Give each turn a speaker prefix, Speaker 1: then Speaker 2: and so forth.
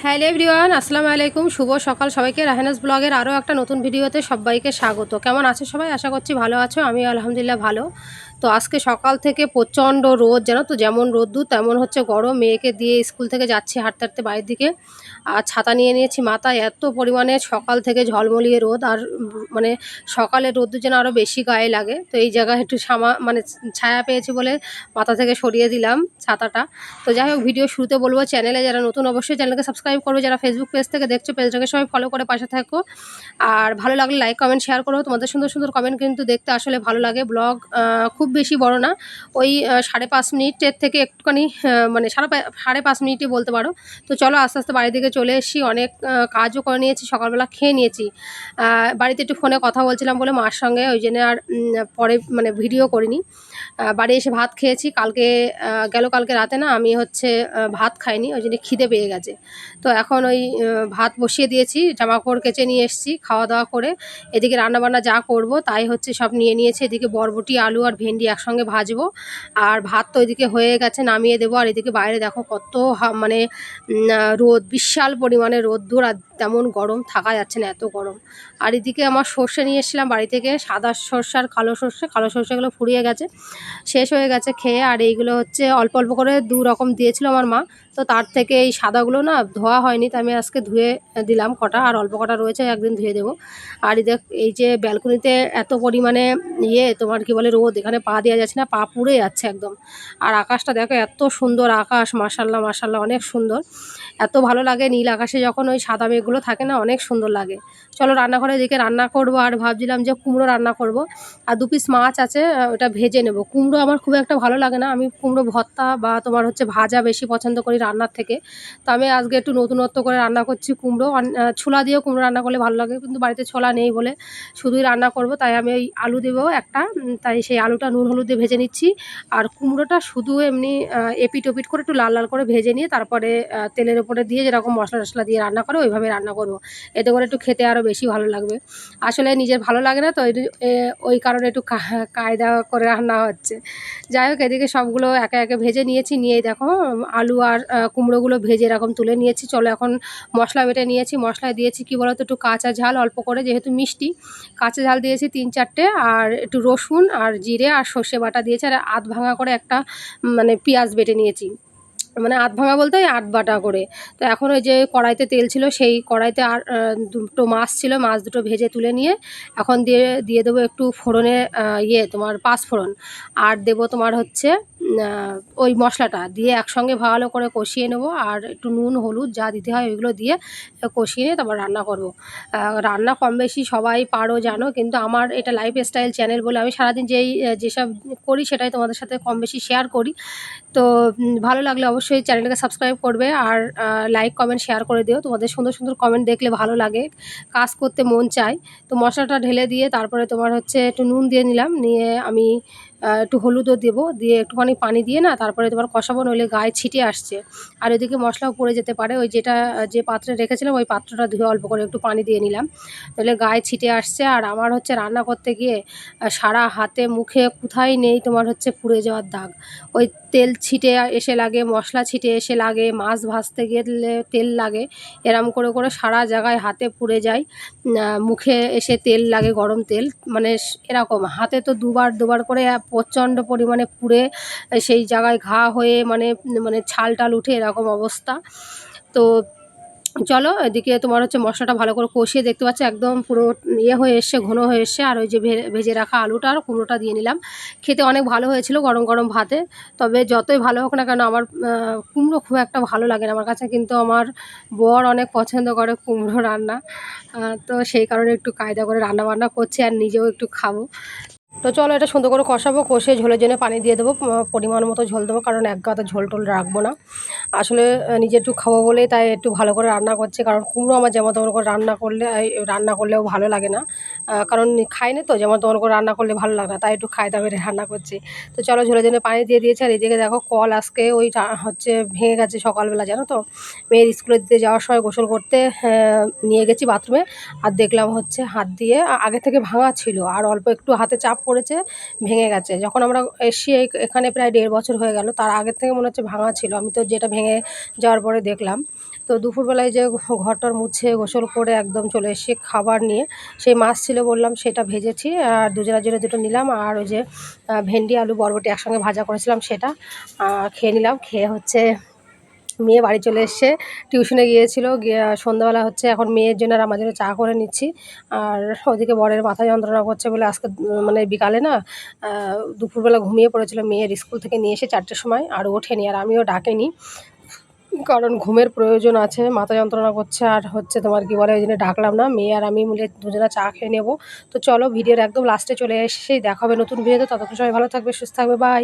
Speaker 1: Hello everyone, আসসালামু আলাইকুম। শুভ সকাল সবাইকে। রাহেনাস ব্লগের আরও একটা নতুন ভিডিওতে সবাইকে স্বাগত। কেমন আছো সবাই? আশা করছি ভালো আছো। আমি আলহামদুলিল্লাহ ভালো। তো আজকে সকাল থেকে প্রচণ্ড রোদ, জানো তো, যেমন রোদ্দুর তেমন হচ্ছে গরম। মেয়েকে দিয়ে স্কুল থেকে যাচ্ছি হাঁটতে হাঁটতে বাড়ির দিকে, আর ছাতা নিয়ে নিয়েছি মাথায়। এত পরিমাণে সকাল থেকে ঝলমলিয়ে রোদ, আর মানে সকালের রোদ্দুর যেন আরও বেশি গায়ে লাগে। তো এই জায়গায় একটু ছায়া পেয়েছি বলে মাথা থেকে সরিয়ে দিলাম ছাতাটা। তো যাই হোক, ভিডিও শুরুতে বলবো, চ্যানেলে যারা নতুন অবশ্যই চ্যানেলকে সাবস্ক্রাইব করবে। যারা ফেসবুক পেজ থেকে দেখছো, পেজটাকে সবাই ফলো করে পাশে থাকো। আর ভালো লাগলে লাইক কমেন্ট শেয়ার করো। তোমাদের সুন্দর সুন্দর কমেন্ট কিন্তু দেখতে আসলে ভালো লাগে। ব্লগ খুব বেশি বড় না, ওই 5.5 মিনিটের থেকে একটুখানি, মানে 5.5 মিনিটই বলতে পারো। তো চলো আস্তে আস্তে বাড়ির দিকে চলে এসেছি। অনেক কাজও করে নিয়েছি, সকালবেলা খেয়ে নিয়েছি। বাড়িতে একটু ফোনে কথা বলছিলাম বলে মার সঙ্গে, ওই জন্য আর পরে মানে ভিডিও করিনি। বাড়ি এসে ভাত খেয়েছি। কালকে রাতে না আমি হচ্ছে ভাত খাইনি, ওই জন্য খিদে পেয়ে গেছে। তো এখন ওই ভাত বসিয়ে দিয়েছি, জামাকাপড় কেচে নিয়ে এসেছি, খাওয়া দাওয়া করে এদিকে রান্নাবান্না যা করব তাই হচ্ছে সব নিয়ে নিয়েছি। এদিকে বরবটি, আলু আর ভেন্ডি একসঙ্গে ভাজবো। আর ভাত তো ওইদিকে হয়ে গেছে, নামিয়ে দেবো। আর এদিকে বাইরে দেখো কত মানে রোদ, বিশাল পরিমাণে রোদ্দুর, আর তেমন গরম, থাকা যাচ্ছে না, এত গরম। আর এদিকে আমার সর্ষে নিয়ে এসেছিলাম বাড়ি থেকে, সাদা সর্ষে আর কালো সর্ষেগুলো ফুরিয়ে গেছে, শেষ হয়ে গেছে খেয়ে। আর এইগুলো হচ্ছে অল্প অল্প করে 2 রকম দিয়েছিল আমার মা। তো তার থেকে এই সাদাগুলো না ধোয়া হয়নি, তো আমি আজকে ধুয়ে দিলাম কটা, আর অল্প কটা রয়েছে, একদিন ধুয়ে দেবো। আর এই যে ব্যালকনিতে এত পরিমাণে তোমার কি বলে রোদ, এখানে পা দেওয়া যাচ্ছে না, পা পুড়ে যাচ্ছে একদম। আর আকাশটা দেখো, এত সুন্দর আকাশ, মাশাল্লাহ মাশাল্লাহ, অনেক সুন্দর। এত ভালো লাগে নীল আকাশে যখন ওই সাদা মেঘগুলো থাকে না, অনেক সুন্দর লাগে। চলো রান্নাঘরের দিকে রান্না করব। আর ভাবছিলাম যে কুমড়ো রান্না করব, আর 2 পিস মাছ আছে, ওটা ভেজে নেব। কুমড়ো আমার খুব একটা ভালো লাগে না, আমি কুমড়ো ভর্তা বা তোমার হচ্ছে ভাজা বেশি পছন্দ করি রান্নার থেকে। তো আমি আজকে একটু নতুনত্ব করে রান্না করছি কুমড়ো। ছোলা দিয়েও কুমড়ো রান্না করলে ভালো লাগে, কিন্তু বাড়িতে ছোলা নেই বলে শুধুই রান্না করব। তাই আমি ওই আলু দেবো একটা, তাই সেই আলুটা নুন হলুদ দিয়ে ভেজে নিচ্ছি। আর কুমড়োটা শুধু এমনি এপিট ওপিট করে একটু লাল লাল করে ভেজে নিয়ে তারপরে তেলের ওপরে দিয়ে যেরকম মশলা টশলা দিয়ে রান্না করে ওইভাবে রান্না করব। এতে করে একটু খেতে আরও বেশি ভালো লাগবে। আসলে নিজের ভালো লাগে না তো, ওই কারণে একটু কায়দা করে রান্না হচ্ছে। যাই হোক, এদিকে সবগুলো একে একে ভেজে নিয়েছি। নিয়েই দেখো আলু আর কুমড়োগুলো ভেজে এরকম তুলে নিয়েছি। চলো এখন মশলা বেটে নিয়েছি। মশলায় দিয়েছি কি বলো তো, একটু কাঁচা ঝাল অল্প করে, যেহেতু মিষ্টি, কাঁচা ঝাল দিয়েছি 3-4টে, আর একটু রসুন আর জিরে আর সর্ষে বাটা দিয়েছি। আর আধ ভাঙা করে একটা মানে পেঁয়াজ বেটে নিয়েছি, মানে আধ ভাঙা বলতে ওই আধ বাটা করে। তো এখন ওই যে কড়াইতে তেল ছিল, সেই কড়াইতে আর দুটো মাছ ছিল, মাছ দুটো ভেজে তুলে নিয়ে এখন দিয়ে দেবো একটু ফোড়নে, তোমার 5 ফোড়ন। আর দেবো তোমার হচ্ছে ওই মশলাটা দিয়ে একসঙ্গে ভালো করে কষিয়ে নেবো। আর একটু নুন হলুদ যা দিতে হয় ওইগুলো দিয়ে কষিয়ে নিয়ে তারপর রান্না করব। রান্না কম বেশি সবাই পারো জানো, কিন্তু আমার এটা লাইফস্টাইল চ্যানেল বলে আমি সারাদিন যেসব করি সেটাই তোমাদের সাথে কম বেশি শেয়ার করি। তো ভালো লাগলে অবশ্যই চ্যানেলটাকে সাবস্ক্রাইব করবে, আর লাইক কমেন্ট শেয়ার করে দিও। তোমাদের সুন্দর সুন্দর কমেন্ট দেখলে ভালো লাগে, কাজ করতে মন চায়। তো মশলাটা ঢেলে দিয়ে তারপরে তোমার হচ্ছে একটু নুন দিয়ে নিলাম, নিয়ে আমি একটু হলুদও দেবো, দিয়ে একটুখানি পানি দিয়ে না তারপরে তোমার কষাবো, নইলে গায়ে ছিটে আসছে। আর এদিকে মশলাও পড়ে যেতে পারে। ওই যে পাত্রে রেখেছিলাম ওই পাত্রটা ধুয়ে অল্প করে একটু পানি দিয়ে নিলাম, নইলে গায়ে ছিটে আসছে। আর আমার হচ্ছে রান্না করতে গিয়ে সারা হাতে মুখে কোথায় নেই তোমার হচ্ছে পুড়ে যাওয়ার দাগ। ওই তেল ছিটে এসে লাগে, মশলা ছিটে এসে লাগে, মাছ ভাজতে গেলে তেল লাগে, এরম করে করে সারা জায়গায় হাতে পুড়ে যায়। মুখে এসে তেল লাগে, গরম তেল, মানে এরকম হাতে তো দুবার দুবার করে প্রচণ্ড পরিমাণে পুড়ে সেই জায়গায় ঘা হয়ে মানে মানে ছাল টাল উঠে এরকম অবস্থা। তো চলো এদিকে তোমার হচ্ছে মশলাটা ভালো করে কষিয়ে, দেখতে পাচ্ছ একদম পুরো হয়ে এসছে, ঘন হয়ে এসছে। আর ওই যে ভেজে রাখা আলুটা আর কুমড়োটা দিয়ে নিলাম। খেতে অনেক ভালো হয়েছিল গরম গরম ভাতে। তবে যতই ভালো হোক না কেন, আমার কুমড়ো খুব একটা ভালো লাগে না আমার কাছে, কিন্তু আমার বর অনেক পছন্দ করে কুমড়ো রান্না। তো সেই কারণে একটু কায়দা করে রান্না বান্না করছি, আর নিজেও একটু খাবো। তো চলো এটা সুন্দর করে কষাবো, কষে ঝোলের জন্য পানি দিয়ে দেবো, পরিমাণ মতো ঝোল দেবো, কারণ এক গাদা ঝোল টোল রাখবো না। আসলে নিজে একটু খাবো বলেই তাই একটু ভালো করে রান্না করছি, কারণ কুমড়ো আমার যেমন তেমন করে রান্না করলেও ভালো লাগে না, কারণ খাই না তো, যেমন তেমন করে রান্না করলে ভালো লাগে না, তাই একটু খায়দা বেড়ে রান্না করছি। তো চলো ঝোলের জন্য পানি দিয়ে দিয়েছি। আর এদিকে দেখো কল আজকে ওই হচ্ছে ভেঙে গেছে সকালবেলা, জানো তো, মেয়ের স্কুলে দিতে যাওয়ার সময় গোসল করতে নিয়ে গেছি বাথরুমে, আর দেখলাম হচ্ছে হাত দিয়ে আগে থেকে ভাঙা ছিল, আর অল্প একটু হাতে চাপ পড়েছে, ভেঙে গেছে। যখন আমরা এসছি এখানে প্রায় 1.5 বছর হয়ে গেল, তার আগের থেকে মনে হচ্ছে ভাঙা ছিল, আমি তো যেটা ভেঙে যাওয়ার পরে দেখলাম। তো তো দুপুরবেলায় যে ঘরটর মুছে গোসল করে একদম চলে এসেছি খাবার নিয়ে। সেই মাছ ছিল বললাম, সেটা ভেজেছি আর দুজনের জন্য দুটো নিলাম। আর ওই যে ভেন্ডি আলু বরবটি একসঙ্গে ভাজা করেছিলাম সেটা খেয়ে নিলাম। খেয়ে হচ্ছে মেয়ে বাড়ি চলে এসছে, টিউশনে গিয়েছিল। গিয়ে সন্ধ্যাবেলা হচ্ছে এখন মেয়ের জন্য আর আমার জন্য চা করে নিচ্ছি। আর ওদিকে বরের মাথা যন্ত্রণা করছে বলে আজকে মানে বিকালে না দুপুরবেলা ঘুমিয়ে পড়েছিল। মেয়ের স্কুল থেকে নিয়ে এসে 4টের সময় আর ওঠেনি, আর আমিও ডাকিনি, কারণ ঘুমের প্রয়োজন আছে, মাথা যন্ত্রণা করছে। আর হচ্ছে তোমার কি বলে, ওই জন্য ডাকলাম না। মেয়ে আর আমি মিলে দুজনে চা খেয়ে নেব। তো চলো ভিডিওর একদম লাস্টে চলে এসেছি, দেখা হবে নতুন ভিডিওতে। ততক্ষণ সবাই ভালো থাকবে, সুস্থ থাকবে, বাই।